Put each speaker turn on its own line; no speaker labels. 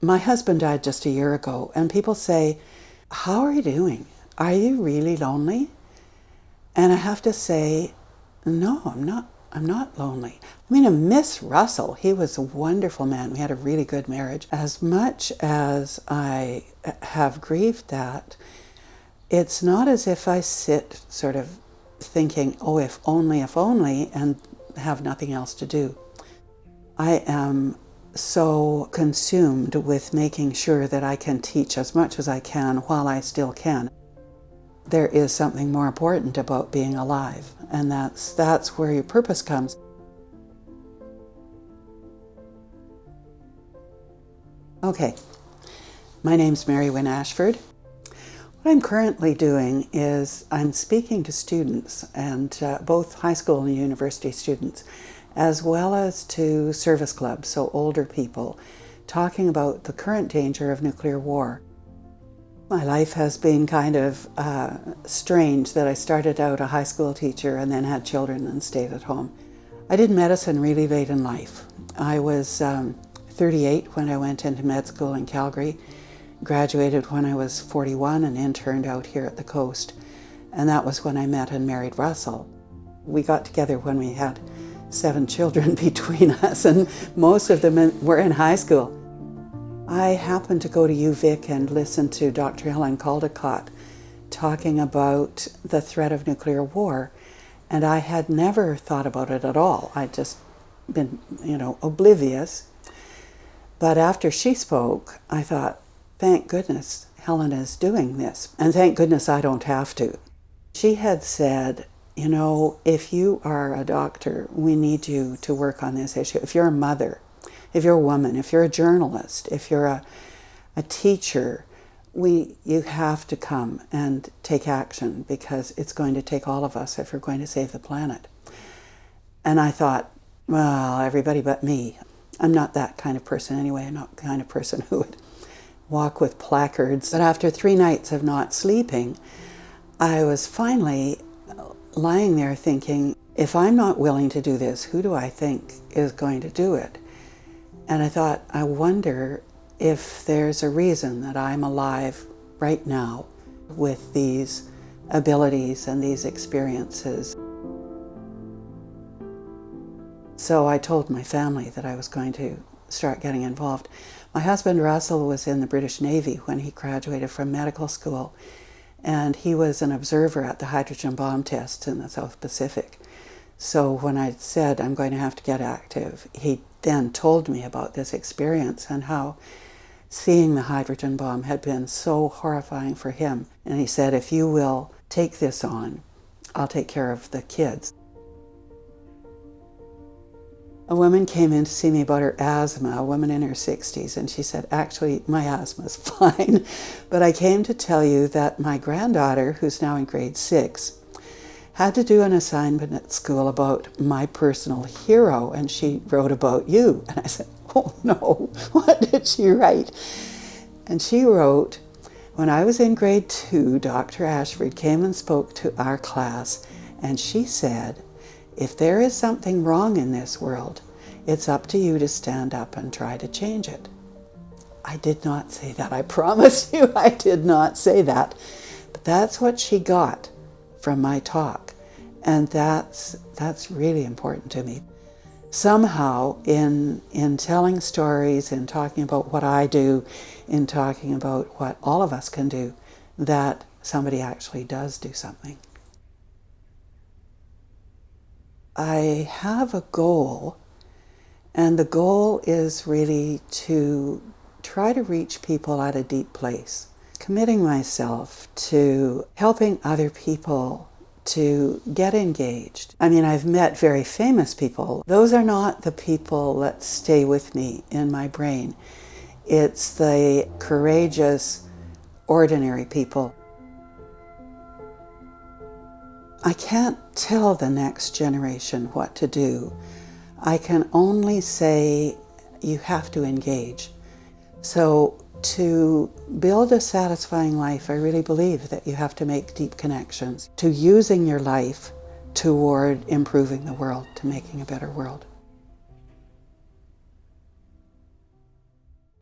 My husband died just a year ago, and people say, "How are you doing? Are you really lonely?" And I have to say, no, I'm not. I'm not lonely. I mean, I miss Russell. He was a wonderful man. We had a really good marriage. As much as I have grieved that, it's not as if I sit sort of thinking, oh, if only, and have nothing else to do. I am so consumed with making sure that I can teach as much as I can while I still can. There is something more important about being alive, and that's where your purpose comes. Okay, my name's Mary-Wynne Ashford. What I'm currently doing is I'm speaking to students, and both high school and university students, as well as to service clubs, so older people, talking about the current danger of nuclear war. My life has been kind of strange that I started out a high school teacher and then had children and stayed at home. I did medicine really late in life. I was 38 when I went into med school in Calgary, graduated when I was 41 and interned out here at the coast. And that was when I met and married Russell. We got together when we had 7 children between us, and most of them were in high school. I happened to go to UVic and listen to Dr. Helen Caldicott talking about the threat of nuclear war, and I had never thought about it at all. I'd just been, oblivious. But after she spoke, I thought, thank goodness Helen is doing this, and thank goodness I don't have to. She had said, if you are a doctor, we need you to work on this issue. If you're a mother, if you're a woman, if you're a journalist, if you're a teacher, you have to come and take action, because it's going to take all of us if we're going to save the planet. And I thought, well, everybody but me. I'm not that kind of person anyway. I'm not the kind of person who would walk with placards. But after 3 nights of not sleeping, I was finally lying there thinking, if I'm not willing to do this, who do I think is going to do it? And I thought, I wonder if there's a reason that I'm alive right now with these abilities and these experiences. So I told my family that I was going to start getting involved. My husband Russell was in the British Navy when he graduated from medical school, and he was an observer at the hydrogen bomb tests in the South Pacific. So when I said I'm going to have to get active, he then told me about this experience and how seeing the hydrogen bomb had been so horrifying for him. And he said, if you will take this on, I'll take care of the kids. A woman came in to see me about her asthma, a woman in her 60s, and she said, actually, my asthma's fine, but I came to tell you that my granddaughter, who's now in grade 6, had to do an assignment at school about my personal hero, and she wrote about you. And I said, oh no, what did she write? And she wrote, when I was in grade 2, Dr. Ashford came and spoke to our class, and she said, if there is something wrong in this world, it's up to you to stand up and try to change it. I did not say that. I promise you I did not say that. But that's what she got from my talk. And that's really important to me. Somehow in telling stories, in talking about what I do, in talking about what all of us can do, that somebody actually does do something. I have a goal, and the goal is really to try to reach people at a deep place, committing myself to helping other people to get engaged. I mean, I've met very famous people. Those are not the people that stay with me in my brain. It's the courageous, ordinary people. I can't tell the next generation what to do. I can only say you have to engage. So to build a satisfying life, I really believe that you have to make deep connections to using your life toward improving the world, to making a better world.